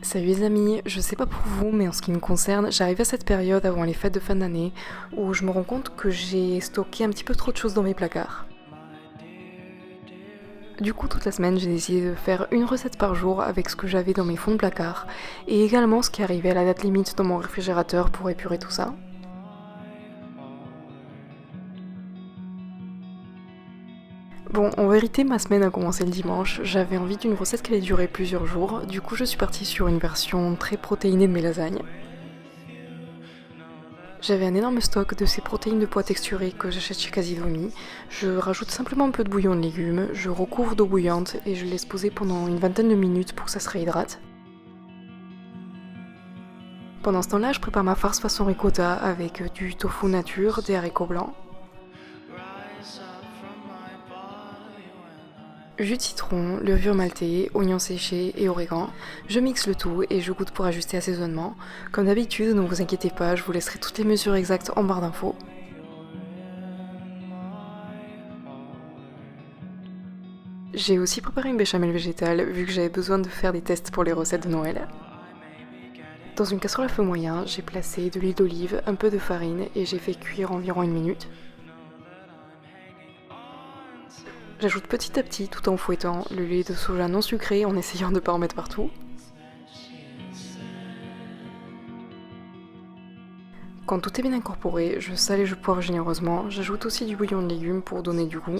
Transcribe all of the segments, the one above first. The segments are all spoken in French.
Salut les amis, je sais pas pour vous, mais en ce qui me concerne, j'arrive à cette période avant les fêtes de fin d'année où je me rends compte que j'ai stocké un petit peu trop de choses dans mes placards. Du coup, toute la semaine, j'ai décidé de faire une recette par jour avec ce que j'avais dans mes fonds de placard et également ce qui arrivait à la date limite dans mon réfrigérateur pour épurer tout ça. Bon, en vérité, ma semaine a commencé le dimanche, j'avais envie d'une recette qui allait durer plusieurs jours, du coup je suis partie sur une version très protéinée de mes lasagnes. J'avais un énorme stock de ces protéines de pois texturées que j'achète chez Casidomi. Je rajoute simplement un peu de bouillon de légumes, je recouvre d'eau bouillante et je laisse poser pendant une vingtaine de minutes pour que ça se réhydrate. Pendant ce temps-là, je prépare ma farce façon ricotta avec du tofu nature, des haricots blancs, jus de citron, levure maltée, oignons séchés et origan. Je mixe le tout et je goûte pour ajuster assaisonnement. Comme d'habitude, ne vous inquiétez pas, je vous laisserai toutes les mesures exactes en barre d'infos. J'ai aussi préparé une béchamel végétale vu que j'avais besoin de faire des tests pour les recettes de Noël. Dans une casserole à feu moyen, j'ai placé de l'huile d'olive, un peu de farine et j'ai fait cuire environ une minute. J'ajoute petit à petit, tout en fouettant, le lait de soja non sucré en essayant de ne pas en mettre partout. Quand tout est bien incorporé, je sale et je poivre généreusement. J'ajoute aussi du bouillon de légumes pour donner du goût.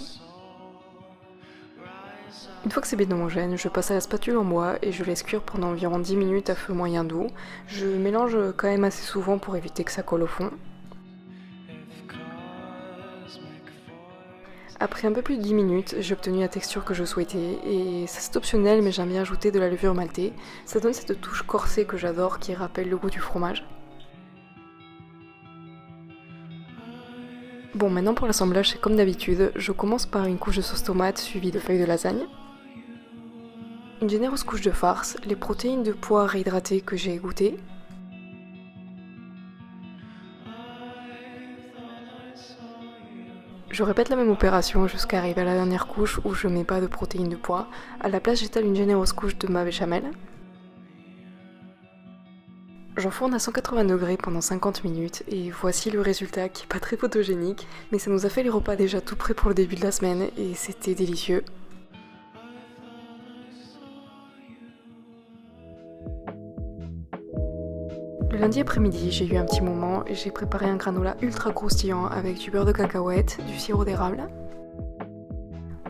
Une fois que c'est bien homogène, je passe à la spatule en bois et je laisse cuire pendant environ 10 minutes à feu moyen doux. Je mélange quand même assez souvent pour éviter que ça colle au fond. Après un peu plus de 10 minutes, j'ai obtenu la texture que je souhaitais et ça c'est optionnel mais j'aime bien ajouter de la levure maltée. Ça donne cette touche corsée que j'adore qui rappelle le goût du fromage. Bon, maintenant pour l'assemblage c'est comme d'habitude, je commence par une couche de sauce tomate suivie de feuilles de lasagne, une généreuse couche de farce, les protéines de pois réhydratées que j'ai égouttées, je répète la même opération jusqu'à arriver à la dernière couche où je mets pas de protéines de pois. À la place, j'étale une généreuse couche de ma béchamel. J'enfourne à 180 degrés pendant 50 minutes et voici le résultat qui est pas très photogénique, mais ça nous a fait les repas déjà tout prêts pour le début de la semaine et c'était délicieux. Le lundi après-midi, j'ai eu un petit moment et j'ai préparé un granola ultra croustillant avec du beurre de cacahuète, du sirop d'érable.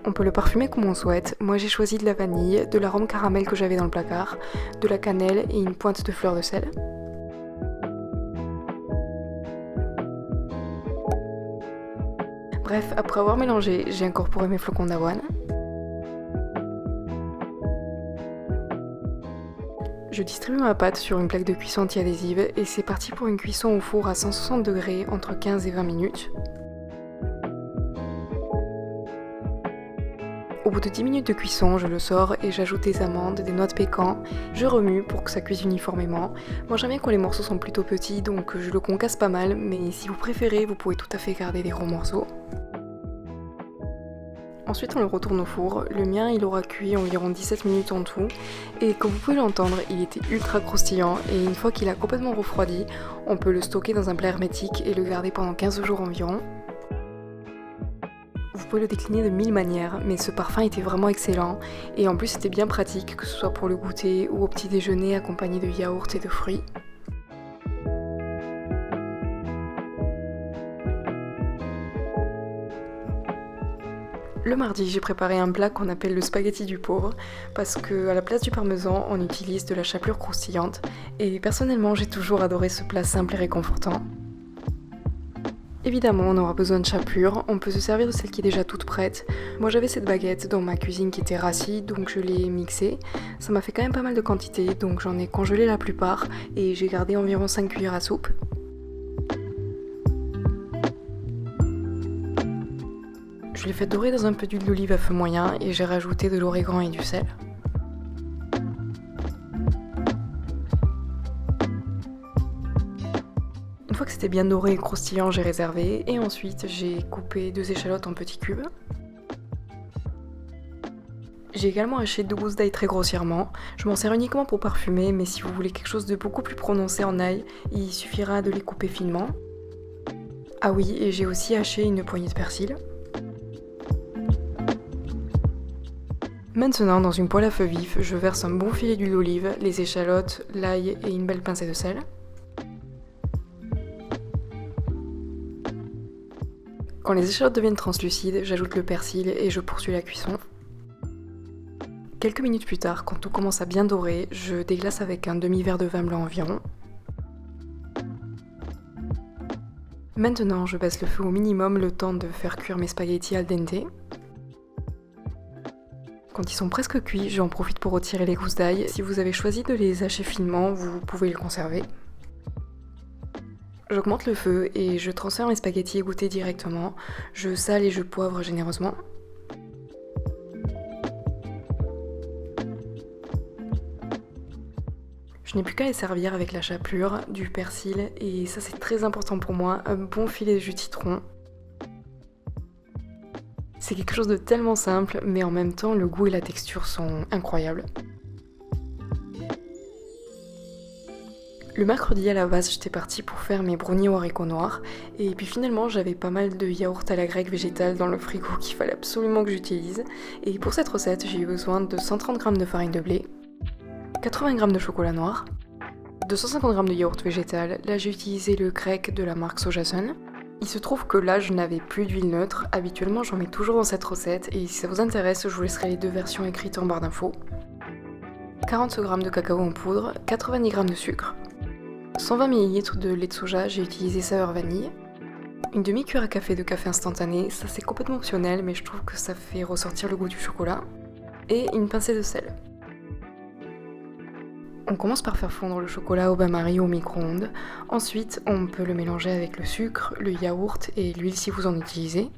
On peut le parfumer comme on souhaite. Moi j'ai choisi de la vanille, de l'arôme caramel que j'avais dans le placard, de la cannelle et une pointe de fleur de sel. Bref, après avoir mélangé, j'ai incorporé mes flocons d'avoine. Je distribue ma pâte sur une plaque de cuisson anti-adhésive et c'est parti pour une cuisson au four à 160 degrés entre 15 et 20 minutes. Au bout de 10 minutes de cuisson, je le sors et j'ajoute des amandes, des noix de pécan. Je remue pour que ça cuise uniformément. Moi j'aime bien quand les morceaux sont plutôt petits donc je le concasse pas mal, mais si vous préférez, vous pouvez tout à fait garder des gros morceaux. Ensuite on le retourne au four, le mien il aura cuit environ 17 minutes en tout et comme vous pouvez l'entendre il était ultra croustillant et une fois qu'il a complètement refroidi on peut le stocker dans un plat hermétique et le garder pendant 15 jours environ. Vous pouvez le décliner de 1000 manières mais ce parfum était vraiment excellent et en plus c'était bien pratique que ce soit pour le goûter ou au petit déjeuner accompagné de yaourt et de fruits. Le mardi, j'ai préparé un plat qu'on appelle le spaghetti du pauvre, parce que à la place du parmesan, on utilise de la chapelure croustillante, et personnellement, j'ai toujours adoré ce plat simple et réconfortant. Évidemment, on aura besoin de chapelure, on peut se servir de celle qui est déjà toute prête. Moi j'avais cette baguette dans ma cuisine qui était rassie, donc je l'ai mixée. Ça m'a fait quand même pas mal de quantité, donc j'en ai congelé la plupart, et j'ai gardé environ 5 cuillères à soupe. Je l'ai fait dorer dans un peu d'huile d'olive à feu moyen et j'ai rajouté de l'origan et du sel. Une fois que c'était bien doré et croustillant, j'ai réservé et ensuite j'ai coupé 2 échalotes en petits cubes. J'ai également haché 2 gousses d'ail très grossièrement. Je m'en sers uniquement pour parfumer, mais si vous voulez quelque chose de beaucoup plus prononcé en ail, il suffira de les couper finement. Ah oui, et j'ai aussi haché une poignée de persil. Maintenant, dans une poêle à feu vif, je verse un bon filet d'huile d'olive, les échalotes, l'ail et une belle pincée de sel. Quand les échalotes deviennent translucides, j'ajoute le persil et je poursuis la cuisson. Quelques minutes plus tard, quand tout commence à bien dorer, je déglace avec un demi-verre de vin blanc environ. Maintenant, je baisse le feu au minimum le temps de faire cuire mes spaghettis al dente. Quand ils sont presque cuits, j'en profite pour retirer les gousses d'ail. Si vous avez choisi de les hacher finement, vous pouvez les conserver. J'augmente le feu et je transfère mes spaghettis égouttés directement. Je sale et je poivre généreusement. Je n'ai plus qu'à les servir avec la chapelure, du persil et ça c'est très important pour moi, un bon filet de jus de citron. C'est quelque chose de tellement simple, mais en même temps le goût et la texture sont incroyables. Le mercredi à la base j'étais partie pour faire mes brownies au haricot noir et puis finalement j'avais pas mal de yaourt à la grecque végétal dans le frigo qu'il fallait absolument que j'utilise et pour cette recette j'ai eu besoin de 130 g de farine de blé, 80 g de chocolat noir, 250 g de yaourt végétal, là j'ai utilisé le grec de la marque Sojasun. Il se trouve que là je n'avais plus d'huile neutre, habituellement j'en mets toujours dans cette recette et si ça vous intéresse je vous laisserai les 2 versions écrites en barre d'infos. 40 g de cacao en poudre, 90 g de sucre, 120 ml de lait de soja, j'ai utilisé saveur vanille, une demi-cuillère à café de café instantané, ça c'est complètement optionnel mais je trouve que ça fait ressortir le goût du chocolat, et une pincée de sel. On commence par faire fondre le chocolat au bain-marie au micro-ondes. Ensuite, on peut le mélanger avec le sucre, le yaourt et l'huile si vous en utilisez.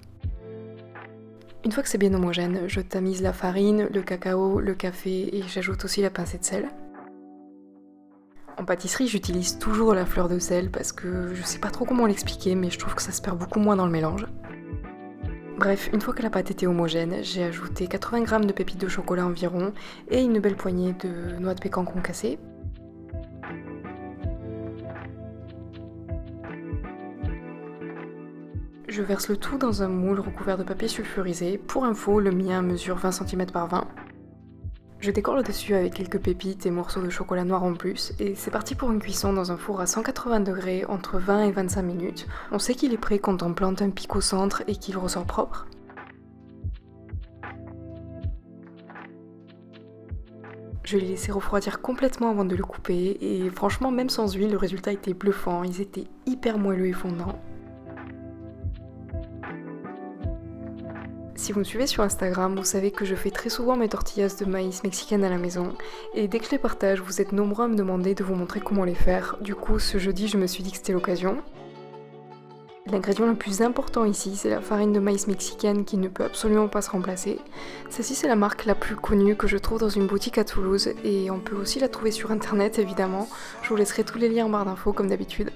Une fois que c'est bien homogène, je tamise la farine, le cacao, le café et j'ajoute aussi la pincée de sel. En pâtisserie, j'utilise toujours la fleur de sel parce que je sais pas trop comment l'expliquer, mais je trouve que ça se perd beaucoup moins dans le mélange. Bref, une fois que la pâte était homogène, j'ai ajouté 80 g de pépites de chocolat environ et une belle poignée de noix de pécan concassées. Je verse le tout dans un moule recouvert de papier sulfurisé. Pour info, le mien mesure 20 cm par 20. Je décore le dessus avec quelques pépites et morceaux de chocolat noir en plus, et c'est parti pour une cuisson dans un four à 180 degrés entre 20 et 25 minutes. On sait qu'il est prêt quand on plante un pic au centre et qu'il ressort propre. Je l'ai laissé refroidir complètement avant de le couper, et franchement même sans huile, le résultat était bluffant, ils étaient hyper moelleux et fondants. Si vous me suivez sur Instagram, vous savez que je fais très souvent mes tortillas de maïs mexicaines à la maison et dès que je les partage, vous êtes nombreux à me demander de vous montrer comment les faire. Du coup, ce jeudi, je me suis dit que c'était l'occasion. L'ingrédient le plus important ici, c'est la farine de maïs mexicaine qui ne peut absolument pas se remplacer. Celle-ci, c'est la marque la plus connue que je trouve dans une boutique à Toulouse et on peut aussi la trouver sur internet évidemment. Je vous laisserai tous les liens en barre d'infos comme d'habitude.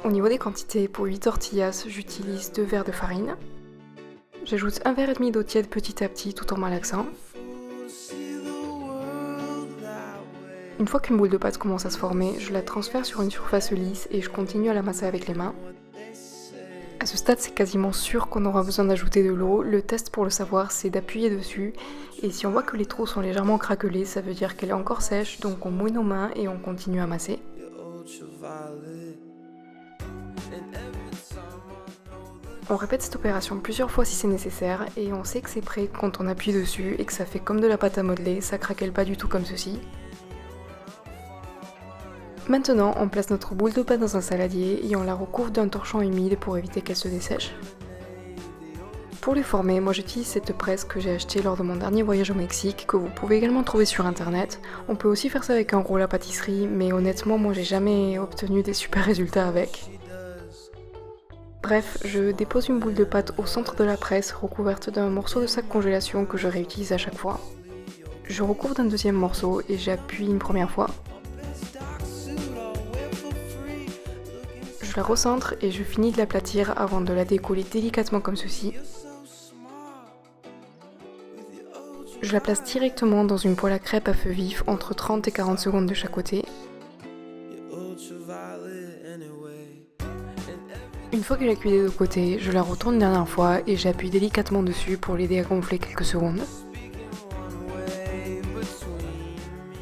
Au niveau des quantités, pour 8 tortillas, j'utilise 2 verres de farine. J'ajoute 1,5 verre d'eau tiède petit à petit tout en malaxant. Une fois qu'une boule de pâte commence à se former, je la transfère sur une surface lisse et je continue à la masser avec les mains. À ce stade, c'est quasiment sûr qu'on aura besoin d'ajouter de l'eau. Le test pour le savoir, c'est d'appuyer dessus. Et si on voit que les trous sont légèrement craquelés, ça veut dire qu'elle est encore sèche, donc on mouille nos mains et on continue à masser. On répète cette opération plusieurs fois si c'est nécessaire et on sait que c'est prêt quand on appuie dessus et que ça fait comme de la pâte à modeler, ça craquelle pas du tout comme ceci. Maintenant, on place notre boule de pâte dans un saladier et on la recouvre d'un torchon humide pour éviter qu'elle se dessèche. Pour les former, moi j'utilise cette presse que j'ai achetée lors de mon dernier voyage au Mexique, que vous pouvez également trouver sur internet. On peut aussi faire ça avec un rouleau à pâtisserie, mais honnêtement moi j'ai jamais obtenu des super résultats avec. Bref, je dépose une boule de pâte au centre de la presse, recouverte d'un morceau de sac congélation que je réutilise à chaque fois. Je recouvre d'un deuxième morceau et j'appuie une première fois. Je la recentre et je finis de l'aplatir avant de la décoller délicatement comme ceci. Je la place directement dans une poêle à crêpes à feu vif entre 30 et 40 secondes de chaque côté. Une fois qu'elle a cuit des deux côtés, je la retourne une dernière fois et j'appuie délicatement dessus pour l'aider à gonfler quelques secondes.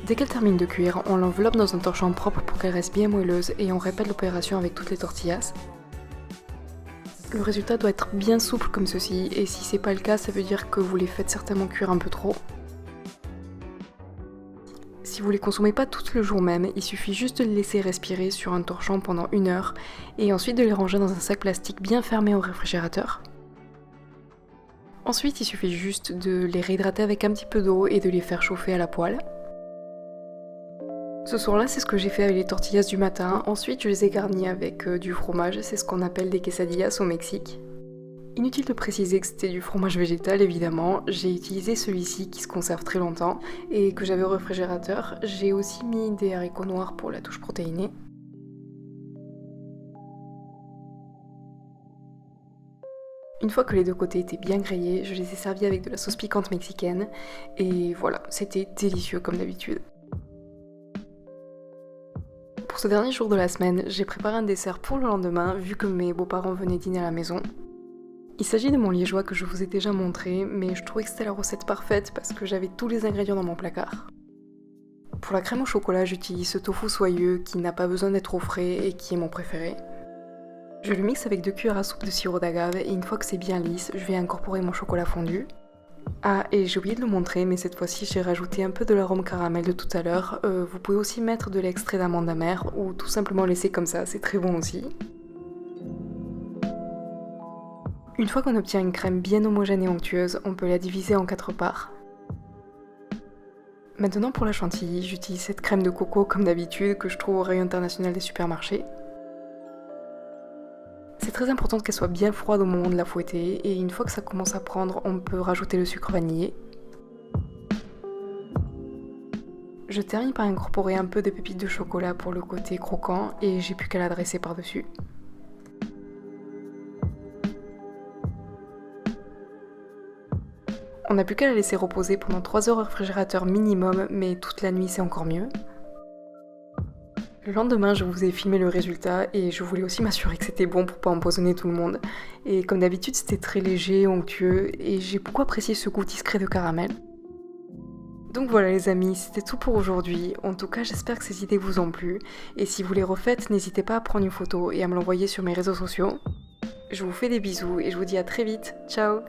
Dès qu'elle termine de cuire, on l'enveloppe dans un torchon propre pour qu'elle reste bien moelleuse et on répète l'opération avec toutes les tortillas. Le résultat doit être bien souple comme ceci, et si c'est pas le cas, ça veut dire que vous les faites certainement cuire un peu trop. Si vous les consommez pas toutes le jour même, il suffit juste de les laisser respirer sur un torchon pendant 1 heure, et ensuite de les ranger dans un sac plastique bien fermé au réfrigérateur. Ensuite, il suffit juste de les réhydrater avec un petit peu d'eau et de les faire chauffer à la poêle. Ce soir-là, c'est ce que j'ai fait avec les tortillas du matin. Ensuite, je les ai garnies avec du fromage, c'est ce qu'on appelle des quesadillas au Mexique. Inutile de préciser que c'était du fromage végétal, évidemment. J'ai utilisé celui-ci qui se conserve très longtemps et que j'avais au réfrigérateur. J'ai aussi mis des haricots noirs pour la touche protéinée. Une fois que les deux côtés étaient bien grillés, je les ai servis avec de la sauce piquante mexicaine. Et voilà, c'était délicieux comme d'habitude. Pour ce dernier jour de la semaine, j'ai préparé un dessert pour le lendemain vu que mes beaux-parents venaient dîner à la maison. Il s'agit de mon liégeois que je vous ai déjà montré, mais je trouvais que c'était la recette parfaite parce que j'avais tous les ingrédients dans mon placard. Pour la crème au chocolat, j'utilise ce tofu soyeux qui n'a pas besoin d'être au frais et qui est mon préféré. Je le mixe avec 2 cuillères à soupe de sirop d'agave et une fois que c'est bien lisse, je vais incorporer mon chocolat fondu. Ah, et j'ai oublié de le montrer, mais cette fois-ci j'ai rajouté un peu de l'arôme caramel de tout à l'heure. Vous pouvez aussi mettre de l'extrait d'amande amère ou tout simplement laisser comme ça, c'est très bon aussi. Une fois qu'on obtient une crème bien homogène et onctueuse, on peut la diviser en 4 parts. Maintenant pour la chantilly, j'utilise cette crème de coco comme d'habitude que je trouve au rayon international des supermarchés. C'est très important qu'elle soit bien froide au moment de la fouetter et une fois que ça commence à prendre, on peut rajouter le sucre vanillé. Je termine par incorporer un peu de pépites de chocolat pour le côté croquant et j'ai plus qu'à la dresser par-dessus. On n'a plus qu'à la laisser reposer pendant 3 heures au réfrigérateur minimum, mais toute la nuit c'est encore mieux. Le lendemain, je vous ai filmé le résultat et je voulais aussi m'assurer que c'était bon pour pas empoisonner tout le monde. Et comme d'habitude, c'était très léger, onctueux et j'ai beaucoup apprécié ce goût discret de caramel. Donc voilà les amis, c'était tout pour aujourd'hui. En tout cas, j'espère que ces idées vous ont plu. Et si vous les refaites, n'hésitez pas à prendre une photo et à me l'envoyer sur mes réseaux sociaux. Je vous fais des bisous et je vous dis à très vite. Ciao!